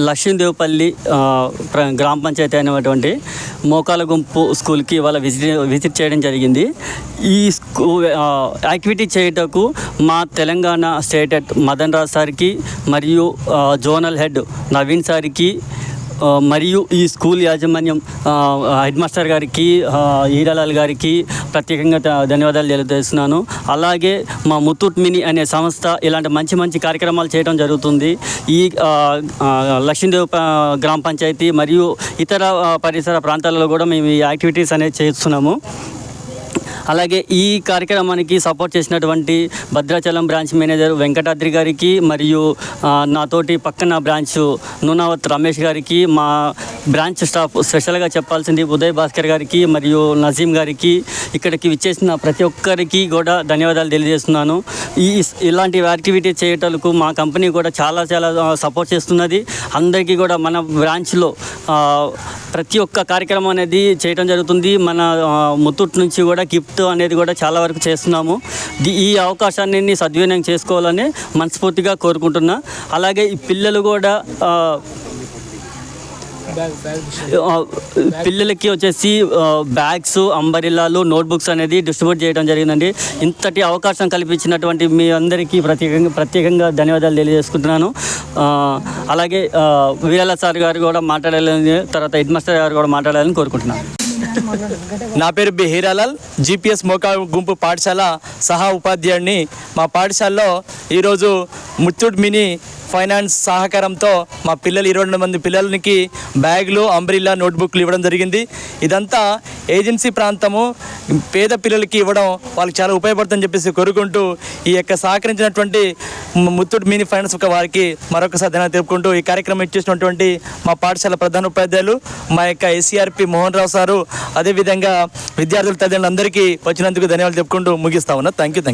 లక్ష్మీదేవపల్లి గ్రామ పంచాయతీ అయినటువంటి మోకాలగుంపు స్కూల్కి ఇవాళ విజిట్ చేయడం జరిగింది. ఈ యాక్టివిటీ చేయటకు మా తెలంగాణ స్టేట్ హెడ్ మదన్ రాజ్ సార్కి మరియు జోనల్ హెడ్ నవీన్ సార్కి మరియు ఈ స్కూల్ యాజమాన్యం హెడ్ మాస్టర్ గారికి హీరాలాల్ గారికి ప్రత్యేకంగా ధన్యవాదాలు తెలియజేస్తున్నాను. అలాగే మా ముత్తూట్ మినీ అనే సంస్థ ఇలాంటి మంచి మంచి కార్యక్రమాలు చేయడం జరుగుతుంది. ఈ లక్ష్మీదేవ్ గ్రామ పంచాయతీ మరియు ఇతర పరిసర ప్రాంతాలలో కూడా మేము ఈ యాక్టివిటీస్ అనేది చేస్తున్నాము. అలాగే ఈ కార్యక్రమానికి సపోర్ట్ చేసినటువంటి భద్రాచలం బ్రాంచ్ మేనేజర్ వెంకటాద్రి గారికి మరియు నాతోటి పక్కన బ్రాంచ్ నూనావత్ రమేష్ గారికి, మా బ్రాంచ్ స్టాఫ్ స్పెషల్గా చెప్పాల్సింది ఉదయ్ భాస్కర్ గారికి మరియు నజీం గారికి, ఇక్కడికి విచ్చేసిన ప్రతి ఒక్కరికి కూడా ధన్యవాదాలు తెలియజేస్తున్నాను. ఇలాంటి యాక్టివిటీ చేయటాలకు మా కంపెనీ కూడా చాలా సపోర్ట్ చేస్తున్నది. అందరికీ కూడా మన బ్రాంచ్లో ప్రతి ఒక్క కార్యక్రమం అనేది చేయడం జరుగుతుంది. మన ముత్తూట్ నుంచి కూడా గిఫ్ట్ అనేది కూడా చాలా వరకు చేస్తున్నాము. ఈ అవకాశాన్ని సద్వినియోగం చేసుకోవాలని మనస్ఫూర్తిగా కోరుకుంటున్నా. అలాగే ఈ పిల్లలు కూడా పిల్లలకి వచ్చేసి బ్యాగ్స్, అంబరిల్లాలు, నోట్బుక్స్ అనేది డిస్ట్రిబ్యూట్ చేయడం జరిగిందండి. ఇంతటి అవకాశం కల్పించినటువంటి మీ అందరికీ ప్రత్యేకంగా ధన్యవాదాలు తెలియజేసుకుంటున్నాను. అలాగే వీరాల సార్ గారు కూడా మాట్లాడాలని, తర్వాత హెడ్ మాస్టర్ గారు కూడా మాట్లాడాలని కోరుకుంటున్నాను. నా పేరు బి హీరాలాల్, జిపిఎస్ మోకాలగుంపు పాఠశాల సహా ఉపాధ్యాయుడిని. మా పాఠశాలలో ఈరోజు ముత్తూట్ మినీ ఫైనాన్స్ సహకారంతో మా పిల్లలు 22 మంది పిల్లలకి బ్యాగులు, అంబ్రిల్లా, నోట్బుక్లు ఇవ్వడం జరిగింది. ఇదంతా ఏజెన్సీ ప్రాంతము, పేద పిల్లలకి ఇవ్వడం వాళ్ళకి చాలా ఉపయోగపడుతుందని చెప్పేసి కోరుకుంటూ ఈ యొక్క సహకరించినటువంటి ముత్తూట్ మినీ ఫైనాన్స్ వారికి మరొకసారి ధన్యవాదాలు తెలుపుకుంటూ ఈ కార్యక్రమం ఇచ్చేసినటువంటి మా పాఠశాల ప్రధాన ఉపాధ్యాయులు, మా యొక్క ఎస్సీఆర్పి మోహన్ రావు సారు, అదేవిధంగా విద్యార్థుల తల్లిదండ్రులందరికీ వచ్చినందుకు ధన్యవాదాలు చెప్పుకుంటూ ముగిస్తా ఉన్నా. Thank you.